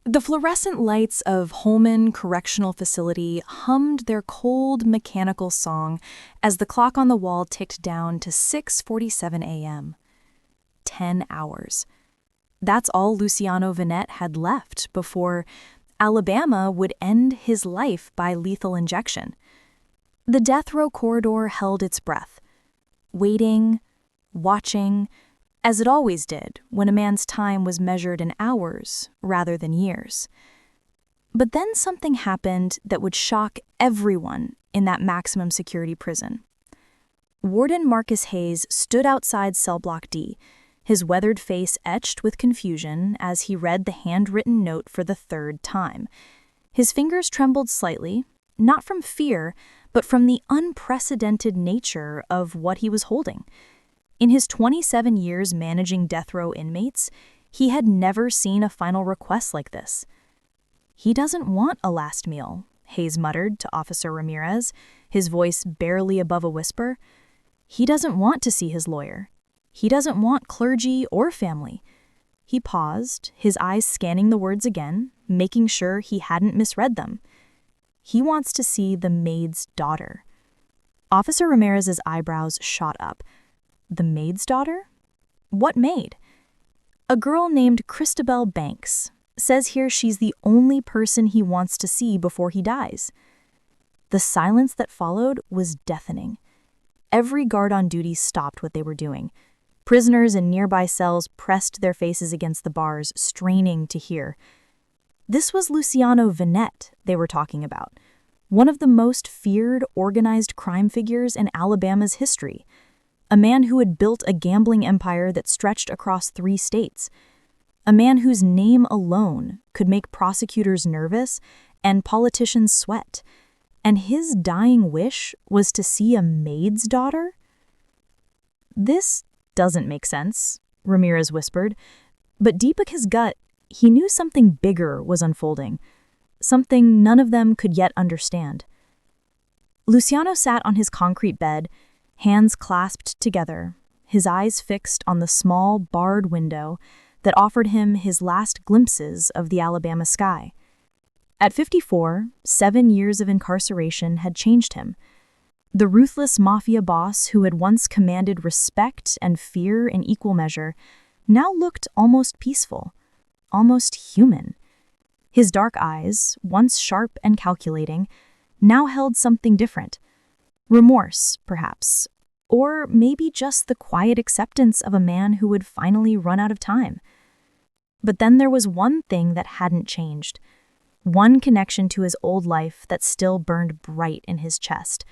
The fluorescent lights of Holman Correctional Facility hummed their cold, mechanical song as the clock on the wall ticked down to 6:47 a.m. 10 hours. That's all Luciano Vinette had left before Alabama would end his life by lethal injection. The death row corridor held its breath, waiting, watching, as it always did when a man's time was measured in hours rather than years. But then something happened that would shock everyone in that maximum security prison. Warden Marcus Hayes stood outside cell block D, his weathered face etched with confusion as he read the handwritten note for the third time. His fingers trembled slightly, not from fear, but from the unprecedented nature of what he was holding. In his 27 years managing death row inmates, he had never seen a final request like this. "He doesn't want a last meal," Hayes muttered to Officer Ramirez, his voice barely above a whisper. "He doesn't want to see his lawyer. He doesn't want clergy or family." He paused, his eyes scanning the words again, making sure he hadn't misread them. "He wants to see the maid's daughter." Officer Ramirez's eyebrows shot up. The maid's daughter? What maid? "A girl named Christabel Banks. Says here she's the only person he wants to see before he dies." The silence that followed was deafening. Every guard on duty stopped what they were doing. Prisoners in nearby cells pressed their faces against the bars, straining to hear. This was Luciano Vinette they were talking about, one of the most feared organized crime figures in Alabama's history. A man who had built a gambling empire that stretched across 3 states. A man whose name alone could make prosecutors nervous and politicians sweat. And his dying wish was to see a maid's daughter? "This doesn't make sense," Ramirez whispered. But deep in his gut, he knew something bigger was unfolding. Something none of them could yet understand. Luciano sat on his concrete bed, hands clasped together, his eyes fixed on the small, barred window that offered him his last glimpses of the Alabama sky. At 54, 7 years of incarceration had changed him. The ruthless Mafia boss who had once commanded respect and fear in equal measure now looked almost peaceful, almost human. His dark eyes, once sharp and calculating, now held something different. Remorse, perhaps, or maybe just the quiet acceptance of a man who would finally run out of time. But then there was one thing that hadn't changed, one connection to his old life that still burned bright in his chest,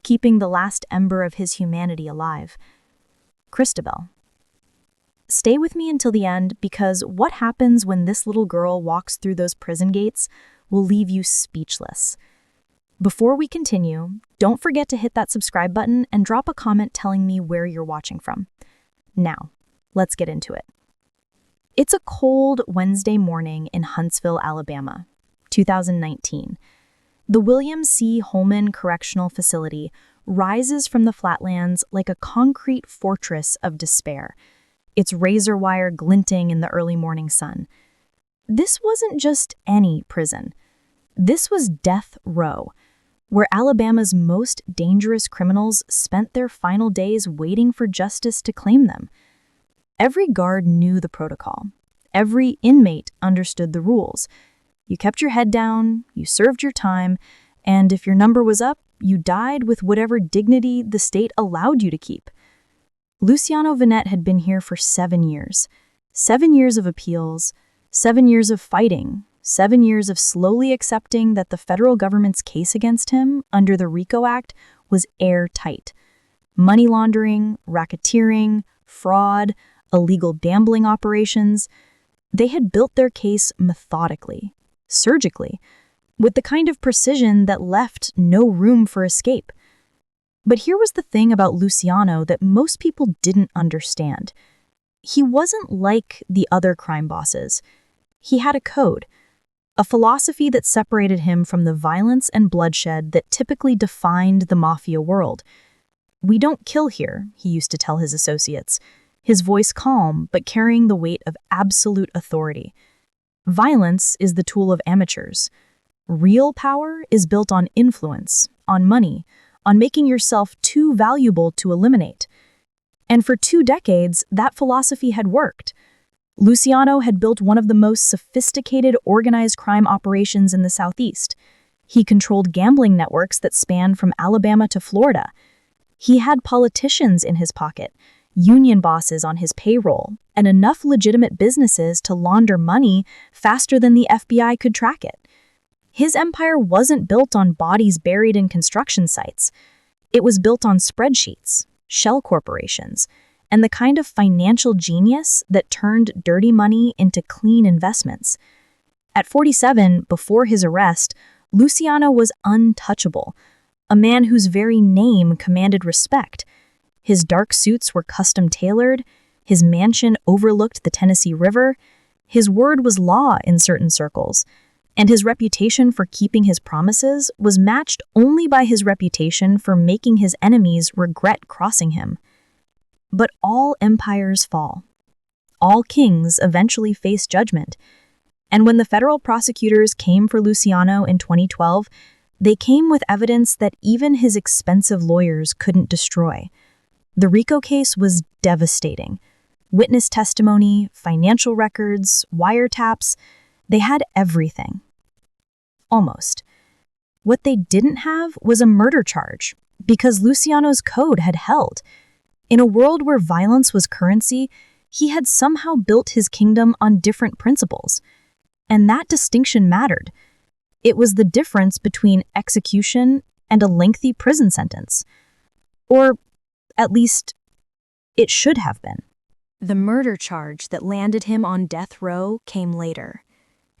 keeping the last ember of his humanity alive. Christabel. Stay with me until the end, because what happens when this little girl walks through those prison gates will leave you speechless. Before we continue, don't forget to hit that subscribe button and drop a comment telling me where you're watching from. Now, let's get into it. It's a cold Wednesday morning in Huntsville, Alabama, 2019. The William C. Holman Correctional Facility rises from the flatlands like a concrete fortress of despair, its razor wire glinting in the early morning sun. This wasn't just any prison. This was death row, where Alabama's most dangerous criminals spent their final days waiting for justice to claim them. Every guard knew the protocol. Every inmate understood the rules. You kept your head down, you served your time, and if your number was up, you died with whatever dignity the state allowed you to keep. Luciano Vinette had been here for 7 years. 7 years of appeals, 7 years of fighting, 7 years of slowly accepting that the federal government's case against him under the RICO Act was airtight. Money laundering, racketeering, fraud, illegal gambling operations. They had built their case methodically, surgically, with the kind of precision that left no room for escape. But here was the thing about Luciano that most people didn't understand. He wasn't like the other crime bosses. He had a code, a philosophy that separated him from the violence and bloodshed that typically defined the Mafia world. "We don't kill here," he used to tell his associates, his voice calm but carrying the weight of absolute authority. Violence is the tool of amateurs. Real power is built on influence, on money, on making yourself too valuable to eliminate. And for 2 decades, that philosophy had worked. Luciano had built one of the most sophisticated organized crime operations in the Southeast. He controlled gambling networks that spanned from Alabama to Florida. He had politicians in his pocket, union bosses on his payroll, and enough legitimate businesses to launder money faster than the FBI could track it. His empire wasn't built on bodies buried in construction sites. It was built on spreadsheets, shell corporations, and the kind of financial genius that turned dirty money into clean investments. At 47, before his arrest, Luciano was untouchable, a man whose very name commanded respect. His dark suits were custom-tailored, his mansion overlooked the Tennessee River, his word was law in certain circles, and his reputation for keeping his promises was matched only by his reputation for making his enemies regret crossing him. But all empires fall. All kings eventually face judgment. And when the federal prosecutors came for Luciano in 2012, they came with evidence that even his expensive lawyers couldn't destroy. The RICO case was devastating. Witness testimony, financial records, wiretaps, they had everything. Almost. What they didn't have was a murder charge, because Luciano's code had held. In a world where violence was currency, he had somehow built his kingdom on different principles. And that distinction mattered. It was the difference between execution and a lengthy prison sentence. Or, at least, it should have been. The murder charge that landed him on death row came later,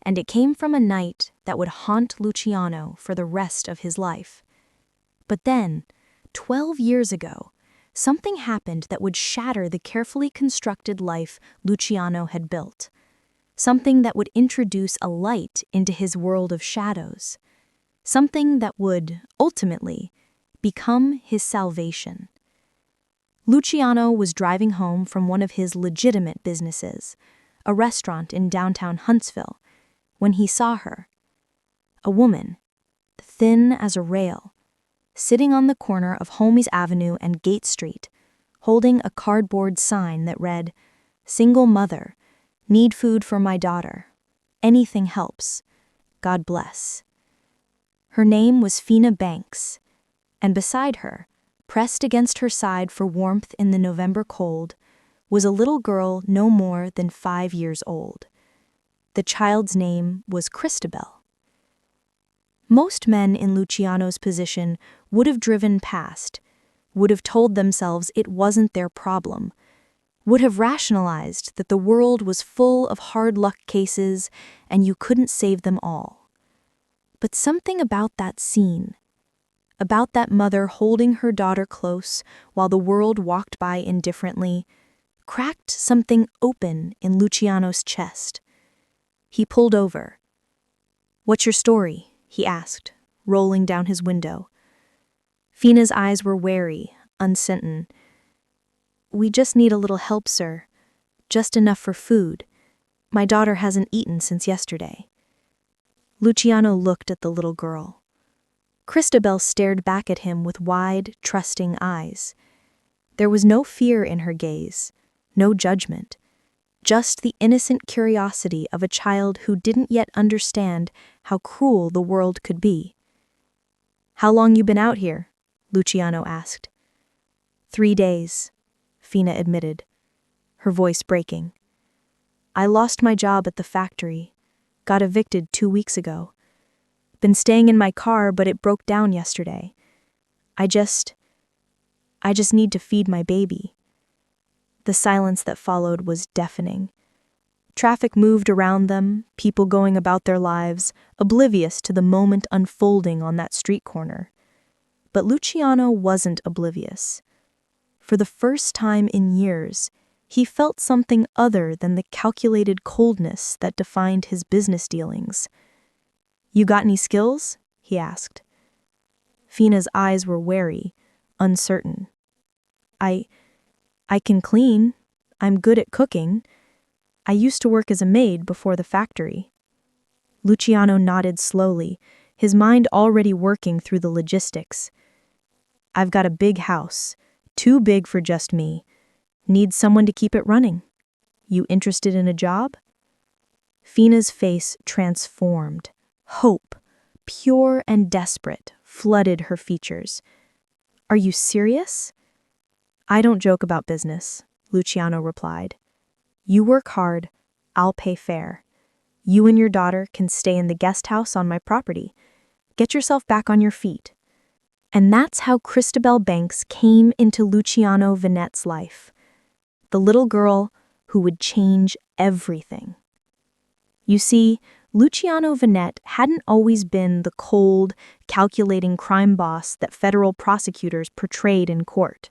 and it came from a night that would haunt Luciano for the rest of his life. But then, 12 years ago, something happened that would shatter the carefully constructed life Luciano had built. Something that would introduce a light into his world of shadows. Something that would, ultimately, become his salvation. Luciano was driving home from one of his legitimate businesses, a restaurant in downtown Huntsville, when he saw her. A woman, thin as a rail, sitting on the corner of Holmes Avenue and Gate Street, holding a cardboard sign that read, "Single mother, need food for my daughter. Anything helps. God bless." Her name was Fina Banks, and beside her, pressed against her side for warmth in the November cold, was a little girl no more than 5 years old. The child's name was Christabel. Most men in Luciano's position would have driven past, would have told themselves it wasn't their problem, would have rationalized that the world was full of hard luck cases and you couldn't save them all. But something about that scene, about that mother holding her daughter close while the world walked by indifferently, cracked something open in Luciano's chest. He pulled over. "What's your story?" he asked, rolling down his window. Fina's eyes were wary, uncertain. "We just need a little help, sir. Just enough for food. My daughter hasn't eaten since yesterday." Luciano looked at the little girl. Christabel stared back at him with wide, trusting eyes. There was no fear in her gaze, no judgment, just the innocent curiosity of a child who didn't yet understand how cruel the world could be. "How long you been out here?" Luciano asked. 3 days, Fina admitted, her voice breaking. "I lost my job at the factory. Got evicted 2 weeks ago. Been staying in my car, but it broke down yesterday. I just need to feed my baby." The silence that followed was deafening. Traffic moved around them, people going about their lives, oblivious to the moment unfolding on that street corner. But Luciano wasn't oblivious. For the first time in years, he felt something other than the calculated coldness that defined his business dealings. "You got any skills?" he asked. Fina's eyes were wary, uncertain. I can clean. I'm good at cooking. I used to work as a maid before the factory." Luciano nodded slowly, his mind already working through the logistics. I've got a big house, too big for just me. Need someone to keep it running. You interested in a job? Fina's face transformed. Hope, pure and desperate, flooded her features. Are you serious? I don't joke about business, Luciano replied. You work hard, I'll pay fair. You and your daughter can stay in the guest house on my property. Get yourself back on your feet. And that's how Christabel Banks came into Luciano Vinette's life. The little girl who would change everything. You see, Luciano Vinette hadn't always been the cold, calculating crime boss that federal prosecutors portrayed in court.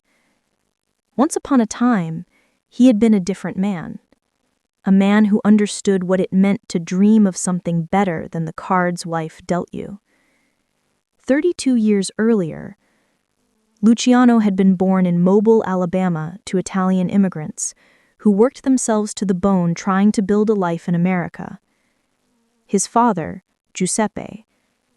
Once upon a time, he had been a different man. A man who understood what it meant to dream of something better than the cards life dealt you. 32 years earlier, Luciano had been born in Mobile, Alabama, to Italian immigrants who worked themselves to the bone trying to build a life in America. His father, Giuseppe,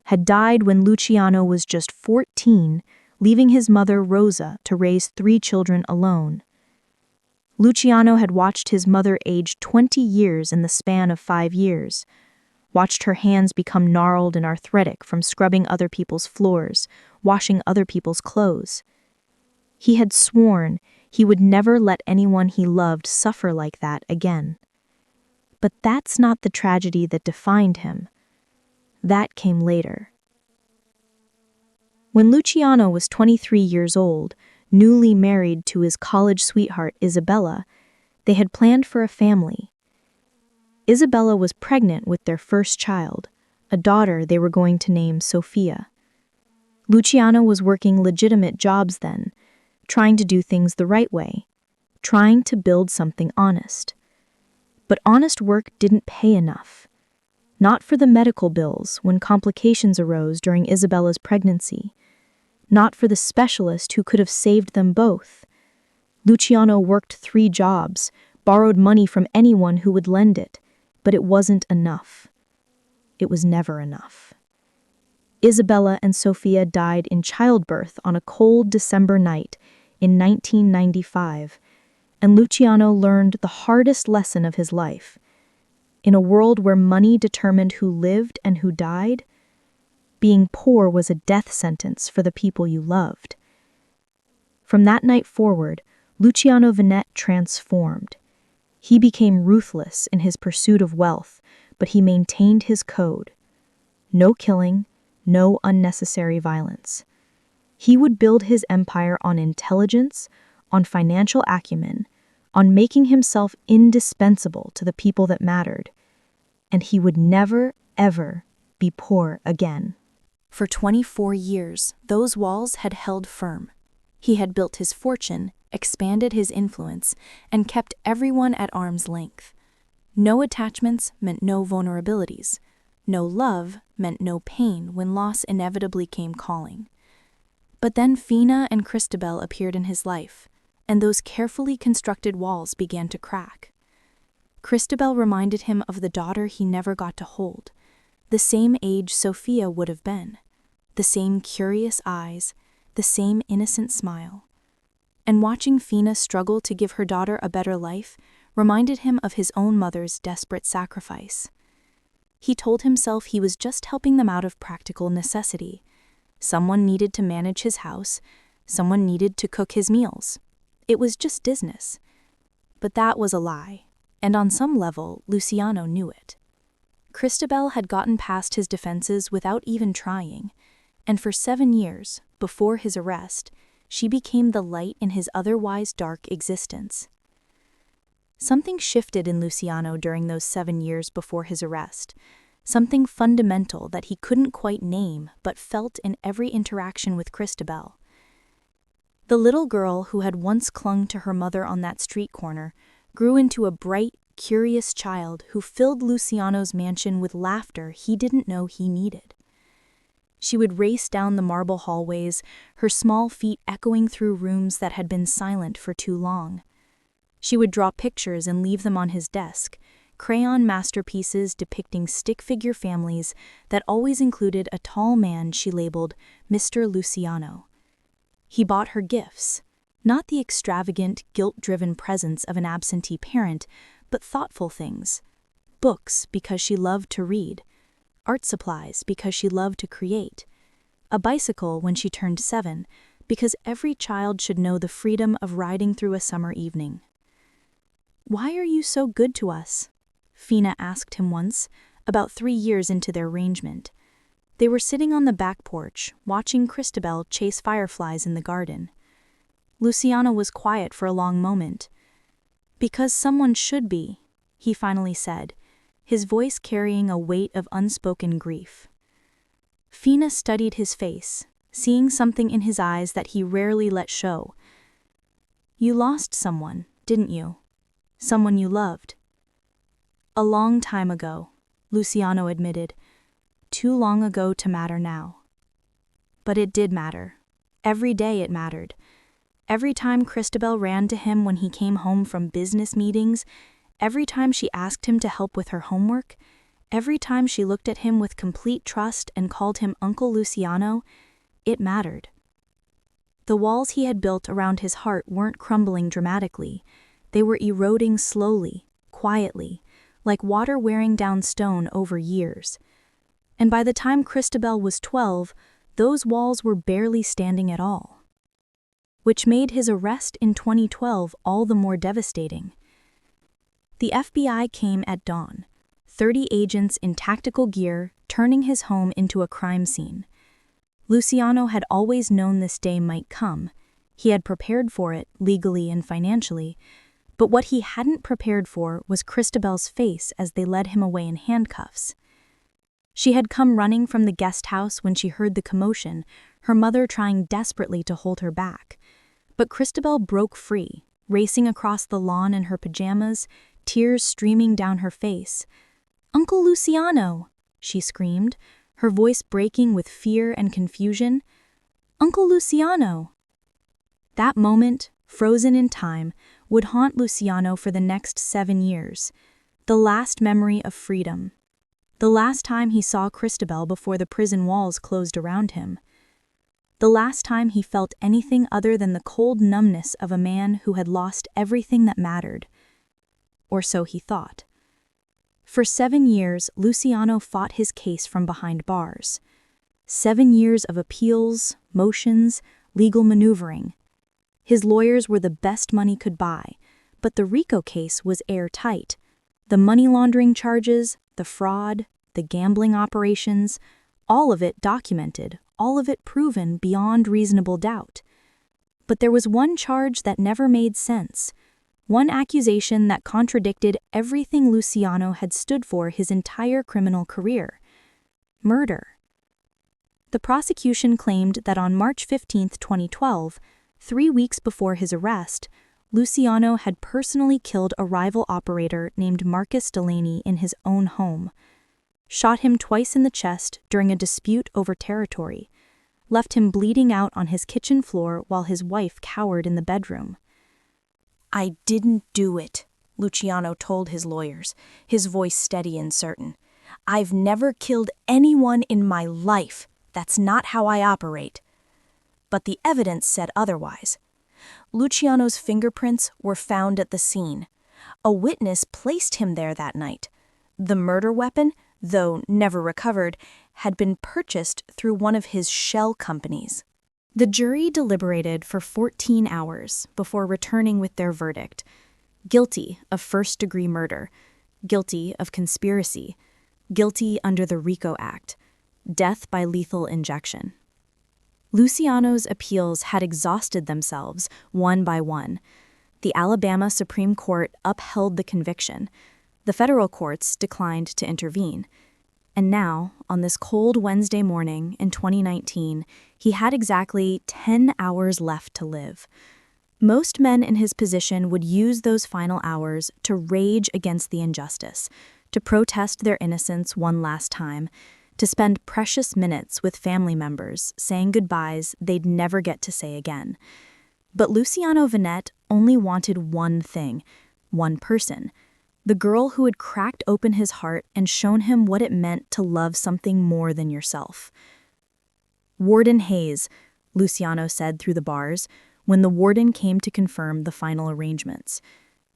had died when Luciano was just 14, leaving his mother, Rosa, to raise 3 children alone. Luciano had watched his mother age 20 years in the span of 5 years, watched her hands become gnarled and arthritic from scrubbing other people's floors, washing other people's clothes. He had sworn he would never let anyone he loved suffer like that again. But that's not the tragedy that defined him. That came later. When Luciano was 23 years old, newly married to his college sweetheart Isabella, they had planned for a family. Isabella was pregnant with their first child, a daughter they were going to name Sophia. Luciano was working legitimate jobs then, trying to do things the right way, trying to build something honest. But honest work didn't pay enough. Not for the medical bills when complications arose during Isabella's pregnancy. Not for the specialist who could have saved them both. Luciano worked 3 jobs, borrowed money from anyone who would lend it, but it wasn't enough. It was never enough. Isabella and Sophia died in childbirth on a cold December night in 1995, and Luciano learned the hardest lesson of his life. In a world where money determined who lived and who died, being poor was a death sentence for the people you loved. From that night forward, Luciano Vinette transformed. He became ruthless in his pursuit of wealth, but he maintained his code. No killing, no unnecessary violence. He would build his empire on intelligence, on financial acumen, on making himself indispensable to the people that mattered. And he would never, ever be poor again. For 24 years, those walls had held firm. He had built his fortune, expanded his influence, and kept everyone at arm's length. No attachments meant no vulnerabilities. No love meant no pain when loss inevitably came calling. But then Fina and Christabel appeared in his life, and those carefully constructed walls began to crack. Christabel reminded him of the daughter he never got to hold, the same age Sophia would have been, the same curious eyes, the same innocent smile. And watching Fina struggle to give her daughter a better life reminded him of his own mother's desperate sacrifice. He told himself he was just helping them out of practical necessity. Someone needed to manage his house, someone needed to cook his meals. It was just business. But that was a lie, and on some level, Luciano knew it. Christabel had gotten past his defenses without even trying, and for 7 years, before his arrest, she became the light in his otherwise dark existence. Something shifted in Luciano during those 7 years before his arrest, something fundamental that he couldn't quite name but felt in every interaction with Christabel. The little girl who had once clung to her mother on that street corner grew into a bright, curious child who filled Luciano's mansion with laughter he didn't know he needed. She would race down the marble hallways, her small feet echoing through rooms that had been silent for too long. She would draw pictures and leave them on his desk, crayon masterpieces depicting stick figure families that always included a tall man she labeled Mr. Luciano. He bought her gifts, not the extravagant, guilt-driven presents of an absentee parent, but thoughtful things. Books because she loved to read, art supplies because she loved to create, a bicycle when she turned 7, because every child should know the freedom of riding through a summer evening. "Why are you so good to us?" Fina asked him once, about 3 years into their arrangement. They were sitting on the back porch, watching Christabel chase fireflies in the garden. Luciano was quiet for a long moment. "Because someone should be," he finally said, his voice carrying a weight of unspoken grief. Fina studied his face, seeing something in his eyes that he rarely let show. "You lost someone, didn't you? Someone you loved." "A long time ago," Luciano admitted. "Too long ago to matter now." But it did matter. Every day it mattered. Every time Christabel ran to him when he came home from business meetings, every time she asked him to help with her homework, every time she looked at him with complete trust and called him Uncle Luciano, it mattered. The walls he had built around his heart weren't crumbling dramatically. They were eroding slowly, quietly, like water wearing down stone over years. And by the time Christabel was 12, those walls were barely standing at all. Which made his arrest in 2012 all the more devastating. The FBI came at dawn, 30 agents in tactical gear, turning his home into a crime scene. Luciano had always known this day might come. He had prepared for it, legally and financially. But what he hadn't prepared for was Christabel's face as they led him away in handcuffs. She had come running from the guest house when she heard the commotion, her mother trying desperately to hold her back. But Christabel broke free, racing across the lawn in her pajamas, tears streaming down her face. "Uncle Luciano!" she screamed, her voice breaking with fear and confusion. "Uncle Luciano!" That moment, frozen in time, would haunt Luciano for the next 7 years. The last memory of freedom. The last time he saw Christabel before the prison walls closed around him. The last time he felt anything other than the cold numbness of a man who had lost everything that mattered. Or so he thought. For 7 years, Luciano fought his case from behind bars. 7 years of appeals, motions, legal maneuvering. His lawyers were the best money could buy, but the RICO case was airtight. The money laundering charges, the fraud, the gambling operations, all of it documented, all of it proven beyond reasonable doubt. But there was one charge that never made sense, one accusation that contradicted everything Luciano had stood for his entire criminal career: murder. The prosecution claimed that on March 15, 2012, 3 weeks before his arrest, Luciano had personally killed a rival operator named Marcus Delaney in his own home, shot him twice in the chest during a dispute over territory, left him bleeding out on his kitchen floor while his wife cowered in the bedroom. "I didn't do it," Luciano told his lawyers, his voice steady and certain. "I've never killed anyone in my life. That's not how I operate." But the evidence said otherwise. Luciano's fingerprints were found at the scene. A witness placed him there that night. The murder weapon, though never recovered, had been purchased through one of his shell companies. The jury deliberated for 14 hours before returning with their verdict: guilty of first-degree murder, guilty of conspiracy, guilty under the RICO Act, death by lethal injection. Luciano's appeals had exhausted themselves one by one. The Alabama Supreme Court upheld the conviction. The federal courts declined to intervene. And now, on this cold Wednesday morning in 2019, he had exactly 10 hours left to live. Most men in his position would use those final hours to rage against the injustice, to protest their innocence one last time, to spend precious minutes with family members saying goodbyes they'd never get to say again. But Luciano Vanette only wanted one thing, one person, The girl who had cracked open his heart and shown him what it meant to love something more than yourself. "Warden Hayes," Luciano said through the bars, when the warden came to confirm the final arrangements.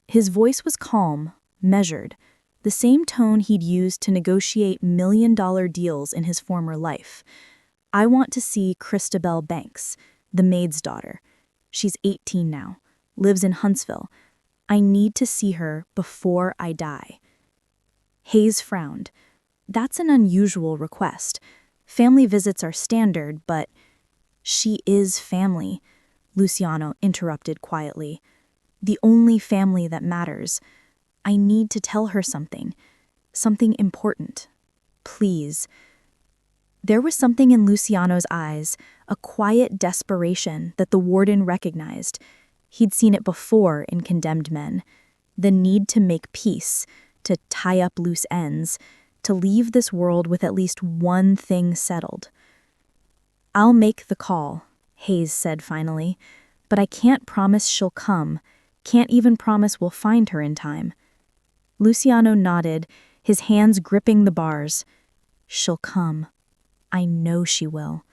His voice was calm, measured, the same tone he'd used to negotiate million-dollar deals in his former life. "I want to see Christabel Banks, the maid's daughter. She's 18 now, lives in Huntsville. I need to see her before I die." Hayes frowned. "That's an unusual request. Family visits are standard, but—" "She is family," Luciano interrupted quietly. "The only family that matters. I need to tell her something important. Please." There was something in Luciano's eyes, a quiet desperation that the warden recognized. He'd seen it before in condemned men. The need to make peace, to tie up loose ends, to leave this world with at least one thing settled. "I'll make the call," Hayes said finally, "but I can't promise she'll come, can't even promise we'll find her in time." Luciano nodded, his hands gripping the bars. "She'll come. I know she will."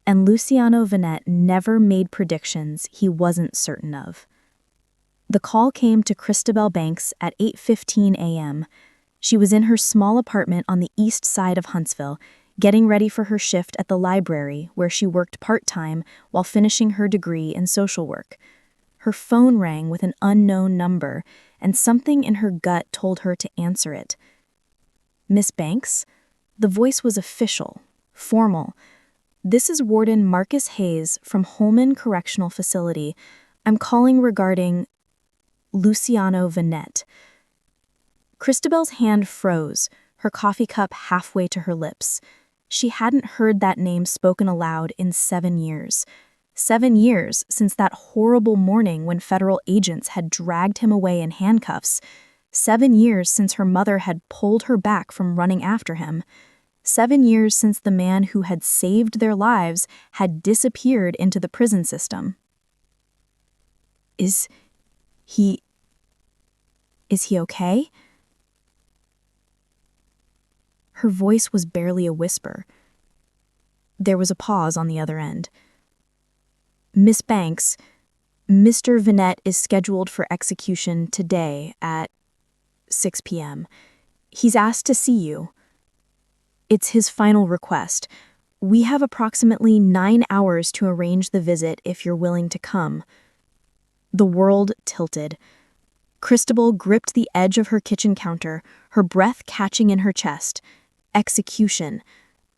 And Luciano Vanette never made predictions he wasn't certain of. The call came to Christabel Banks at 8:15 a.m. She was in her small apartment on the east side of Huntsville, getting ready for her shift at the library where she worked part-time while finishing her degree in social work. Her phone rang with an unknown number, and something in her gut told her to answer it. "Miss Banks?" The voice was official, formal. "This is Warden Marcus Hayes from Holman Correctional Facility. I'm calling regarding Luciano Vanette." Christabel's hand froze, her coffee cup halfway to her lips. She hadn't heard that name spoken aloud in 7 years. 7 years since that horrible morning when federal agents had dragged him away in handcuffs. 7 years since her mother had pulled her back from running after him. 7 years since the man who had saved their lives had disappeared into the prison system. Is he okay?" Her voice was barely a whisper. There was a pause on the other end. "Miss Banks, Mr. Vanette is scheduled for execution today at 6 p.m. He's asked to see you. It's his final request. We have approximately 9 hours to arrange the visit if you're willing to come." The world tilted. Christabel gripped the edge of her kitchen counter, her breath catching in her chest. Execution.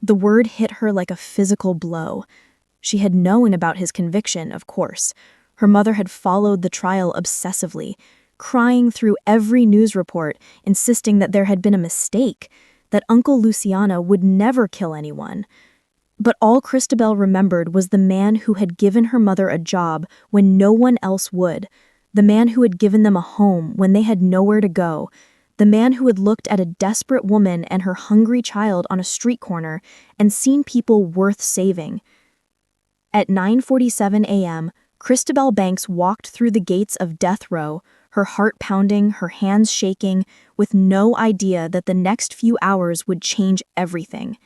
The word hit her like a physical blow. She had known about his conviction, of course. Her mother had followed the trial obsessively, crying through every news report, insisting that there had been a mistake, that Uncle Luciano would never kill anyone. But all Christabel remembered was the man who had given her mother a job when no one else would, the man who had given them a home when they had nowhere to go, the man who had looked at a desperate woman and her hungry child on a street corner and seen people worth saving. At 9:47 a.m., Christabel Banks walked through the gates of death row, her heart pounding, her hands shaking, with no idea that the next few hours would change everything.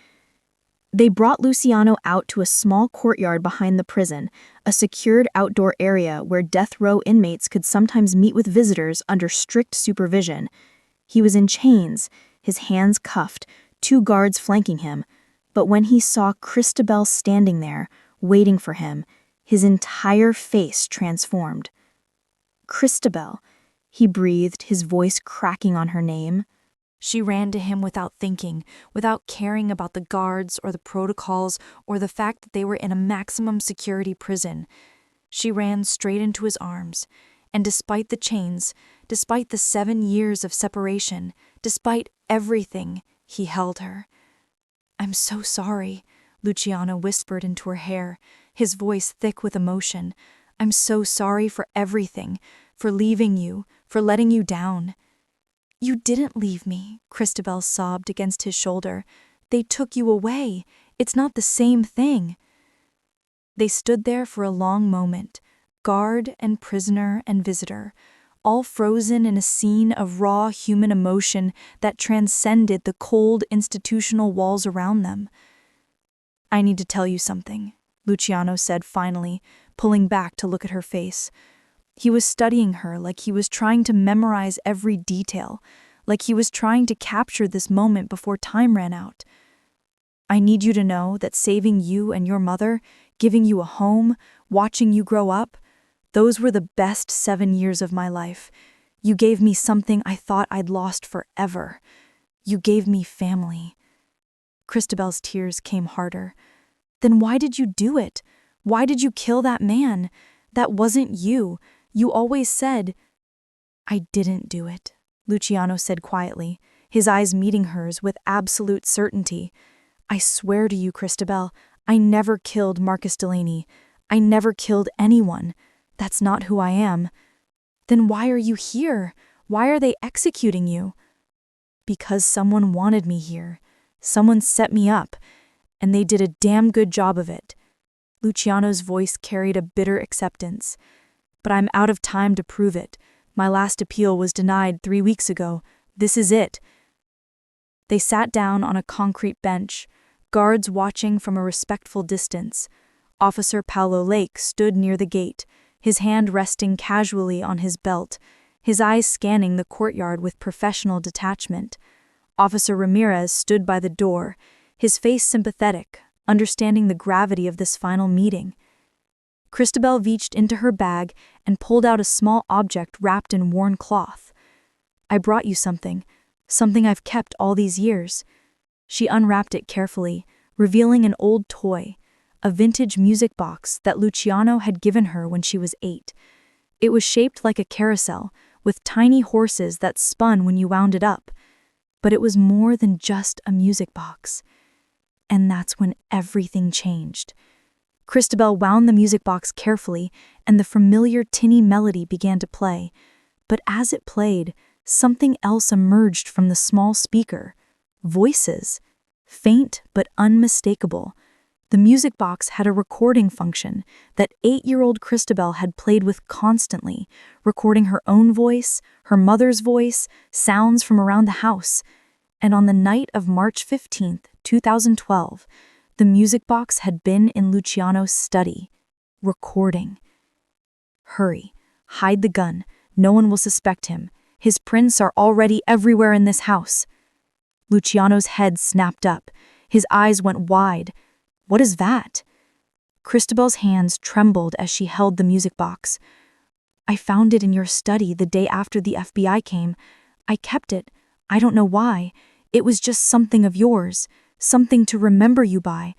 They brought Luciano out to a small courtyard behind the prison, a secured outdoor area where death row inmates could sometimes meet with visitors under strict supervision. He was in chains, his hands cuffed, 2 guards flanking him, but when he saw Christabel standing there, waiting for him, his entire face transformed. "Christabel," he breathed, his voice cracking on her name. She ran to him without thinking, without caring about the guards or the protocols or the fact that they were in a maximum security prison. She ran straight into his arms, and despite the chains, despite the 7 years of separation, despite everything, he held her. "I'm so sorry," Luciano whispered into her hair, his voice thick with emotion. "I'm so sorry for everything, for leaving you, for letting you down." "You didn't leave me," Christabel sobbed against his shoulder. "They took you away. It's not the same thing." They stood there for a long moment, guard and prisoner and visitor, all frozen in a scene of raw human emotion that transcended the cold institutional walls around them. "I need to tell you something," Luciano said finally, pulling back to look at her face. He was studying her like he was trying to memorize every detail, like he was trying to capture this moment before time ran out. "I need you to know that saving you and your mother, giving you a home, watching you grow up, those were the best 7 years of my life. You gave me something I thought I'd lost forever. You gave me family." Christabel's tears came harder. "Then why did you do it? Why did you kill that man? That wasn't you. You always said—" "I didn't do it," Luciano said quietly, his eyes meeting hers with absolute certainty. "I swear to you, Christabel, I never killed Marcus Delaney. I never killed anyone. That's not who I am." "Then why are you here? Why are they executing you?" "Because someone wanted me here. Someone set me up, and they did a damn good job of it." Luciano's voice carried a bitter acceptance. "But I'm out of time to prove it. My last appeal was denied 3 weeks ago. This is it." They sat down on a concrete bench, guards watching from a respectful distance. Officer Paulo Lake stood near the gate, his hand resting casually on his belt, his eyes scanning the courtyard with professional detachment. Officer Ramirez stood by the door, his face sympathetic, understanding the gravity of this final meeting. Christabel reached into her bag and pulled out a small object wrapped in worn cloth. "I brought you something I've kept all these years." She unwrapped it carefully, revealing an old toy, a vintage music box that Luciano had given her when she was 8. It was shaped like a carousel, with tiny horses that spun when you wound it up. But it was more than just a music box. And that's when everything changed. Christabel wound the music box carefully, and the familiar tinny melody began to play. But as it played, something else emerged from the small speaker. Voices. Faint but unmistakable. The music box had a recording function that 8-year-old Christabel had played with constantly, recording her own voice, her mother's voice, sounds from around the house. And on the night of March 15th, 2012, the music box had been in Luciano's study, recording. "Hurry, hide the gun. No one will suspect him. His prints are already everywhere in this house." Luciano's head snapped up. His eyes went wide. "What is that?" Christabel's hands trembled as she held the music box. "I found it in your study the day after the FBI came. I kept it. I don't know why. It was just something of yours, something to remember you by.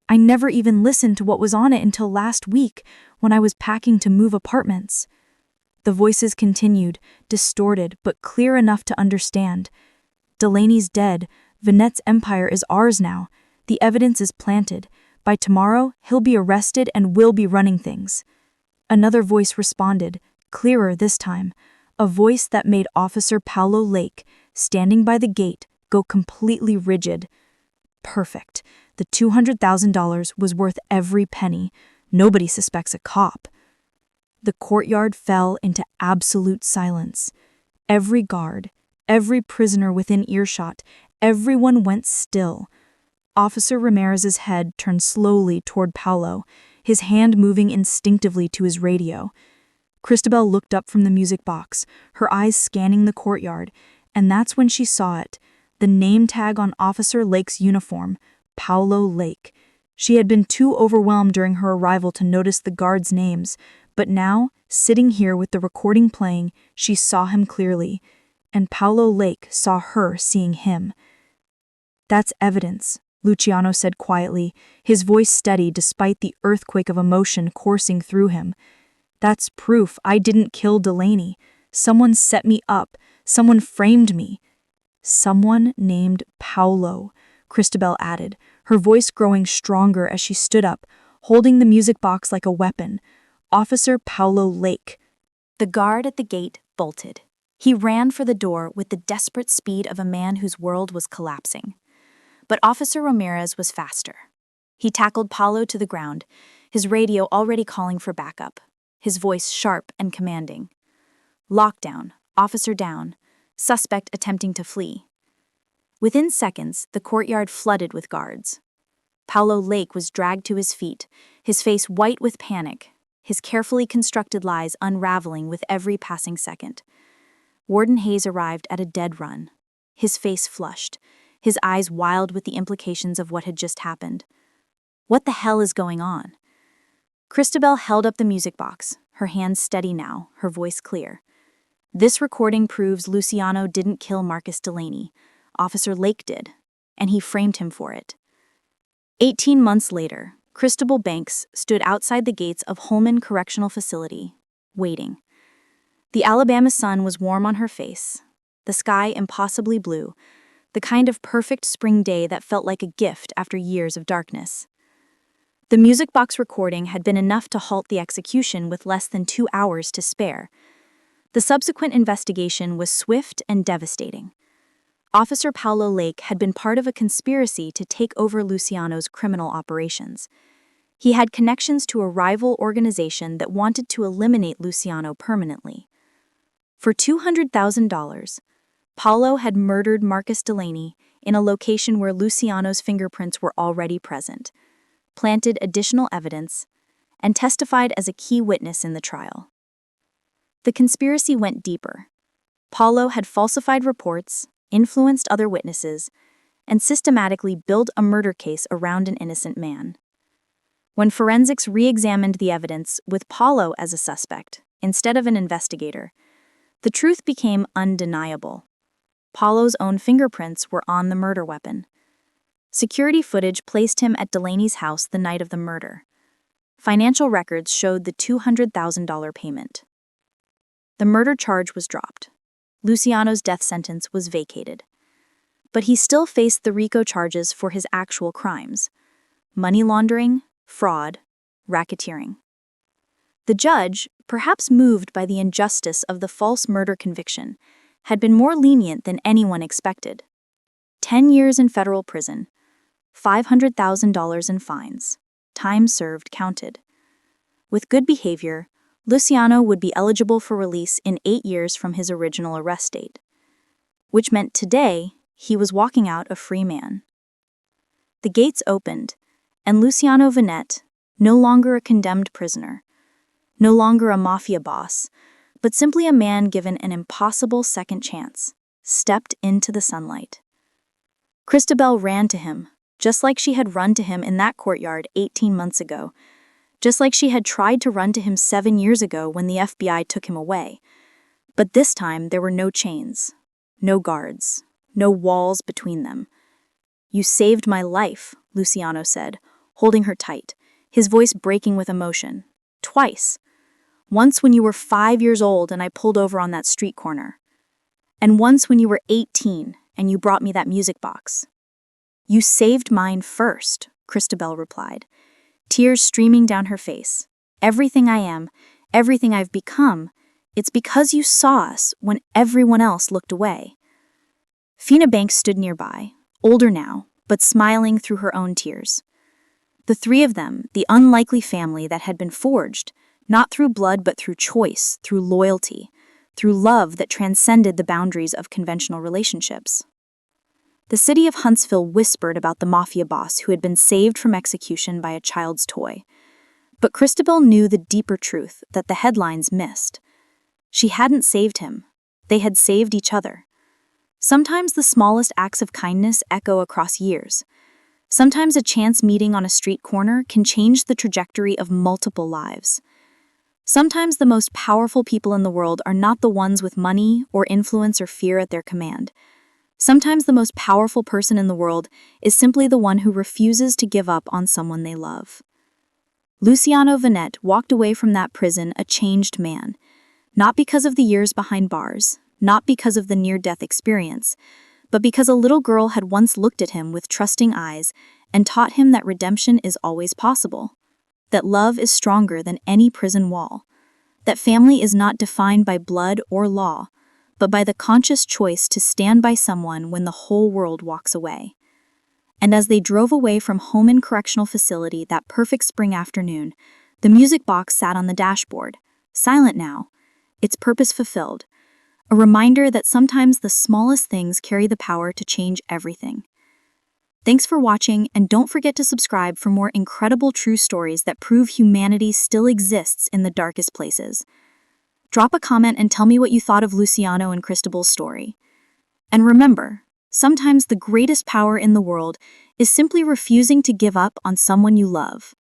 I never even listened to what was on it until last week when I was packing to move apartments." The voices continued, distorted but clear enough to understand. "Delaney's dead. Vinette's empire is ours now. The evidence is planted. By tomorrow, he'll be arrested and we'll be running things." Another voice responded, clearer this time, a voice that made Officer Paulo Lake, standing by the gate, go completely rigid. "Perfect. The $200,000 was worth every penny. Nobody suspects a cop." The courtyard fell into absolute silence. Every guard, every prisoner within earshot, everyone went still. Officer Ramirez's head turned slowly toward Paulo, his hand moving instinctively to his radio. Christabel looked up from the music box, her eyes scanning the courtyard, and that's when she saw it, the name tag on Officer Lake's uniform, Paulo Lake. She had been too overwhelmed during her arrival to notice the guards' names, but now, sitting here with the recording playing, she saw him clearly, and Paulo Lake saw her seeing him. "That's evidence," Luciano said quietly, his voice steady despite the earthquake of emotion coursing through him. "That's proof I didn't kill Delaney. Someone set me up. Someone framed me." "Someone named Paulo," Christabel added, her voice growing stronger as she stood up, holding the music box like a weapon. "Officer Paulo Lake." The guard at the gate bolted. He ran for the door with the desperate speed of a man whose world was collapsing. But Officer Ramirez was faster. He tackled Paulo to the ground, his radio already calling for backup, his voice sharp and commanding. Lockdown, officer down, suspect attempting to flee. Within seconds, the courtyard flooded with guards. Paulo Lake was dragged to his feet, his face white with panic, his carefully constructed lies unraveling with every passing second. Warden Hayes arrived at a dead run, his face flushed, his eyes wild with the implications of what had just happened. What the hell is going on? Christabel held up the music box, her hands steady now, her voice clear. This recording proves Luciano didn't kill Marcus Delaney. Officer Lake did, and he framed him for it. 18 months later, Christabel Banks stood outside the gates of Holman Correctional Facility, waiting. The Alabama sun was warm on her face, the sky impossibly blue, the kind of perfect spring day that felt like a gift after years of darkness. The music box recording had been enough to halt the execution with less than 2 hours to spare. The subsequent investigation was swift and devastating. Officer Paulo Lake had been part of a conspiracy to take over Luciano's criminal operations. He had connections to a rival organization that wanted to eliminate Luciano permanently. For $200,000, Paulo had murdered Marcus Delaney in a location where Luciano's fingerprints were already present, planted additional evidence, and testified as a key witness in the trial. The conspiracy went deeper. Paulo had falsified reports, influenced other witnesses, and systematically built a murder case around an innocent man. When forensics re-examined the evidence with Paulo as a suspect, instead of an investigator, the truth became undeniable. Paulo's own fingerprints were on the murder weapon. Security footage placed him at Delaney's house the night of the murder. Financial records showed the $200,000 payment. The murder charge was dropped. Luciano's death sentence was vacated. But he still faced the RICO charges for his actual crimes: money laundering, fraud, racketeering. The judge, perhaps moved by the injustice of the false murder conviction, had been more lenient than anyone expected. 10 years in federal prison, $500,000 in fines, time served counted. With good behavior, Luciano would be eligible for release in 8 years from his original arrest date, which meant today he was walking out a free man. The gates opened, and Luciano Vanette, no longer a condemned prisoner, no longer a mafia boss, but simply a man given an impossible second chance, stepped into the sunlight. Christabel ran to him, just like she had run to him in that courtyard 18 months ago, just like she had tried to run to him 7 years ago when the FBI took him away. But this time there were no chains, no guards, no walls between them. "You saved my life," Luciano said, holding her tight, his voice breaking with emotion. "Twice. Once when you were 5 years old and I pulled over on that street corner. And once when you were 18 and you brought me that music box." "You saved mine first," Christabel replied, tears streaming down her face. "Everything I am, everything I've become, it's because you saw us when everyone else looked away." Fina Banks stood nearby, older now, but smiling through her own tears. The three of them, the unlikely family that had been forged, not through blood but through choice, through loyalty, through love that transcended the boundaries of conventional relationships. The city of Huntsville whispered about the mafia boss who had been saved from execution by a child's toy. But Christabel knew the deeper truth that the headlines missed. She hadn't saved him. They had saved each other. Sometimes the smallest acts of kindness echo across years. Sometimes a chance meeting on a street corner can change the trajectory of multiple lives. Sometimes the most powerful people in the world are not the ones with money or influence or fear at their command. Sometimes the most powerful person in the world is simply the one who refuses to give up on someone they love. Luciano Vanette walked away from that prison a changed man, not because of the years behind bars, not because of the near-death experience, but because a little girl had once looked at him with trusting eyes and taught him that redemption is always possible, that love is stronger than any prison wall, that family is not defined by blood or law, but by the conscious choice to stand by someone when the whole world walks away. And as they drove away from Holman Correctional Facility that perfect spring afternoon, the music box sat on the dashboard, silent now, its purpose fulfilled. A reminder that sometimes the smallest things carry the power to change everything. Thanks for watching, and don't forget to subscribe for more incredible true stories that prove humanity still exists in the darkest places. Drop a comment and tell me what you thought of Luciano and Cristobal's story. And remember, sometimes the greatest power in the world is simply refusing to give up on someone you love.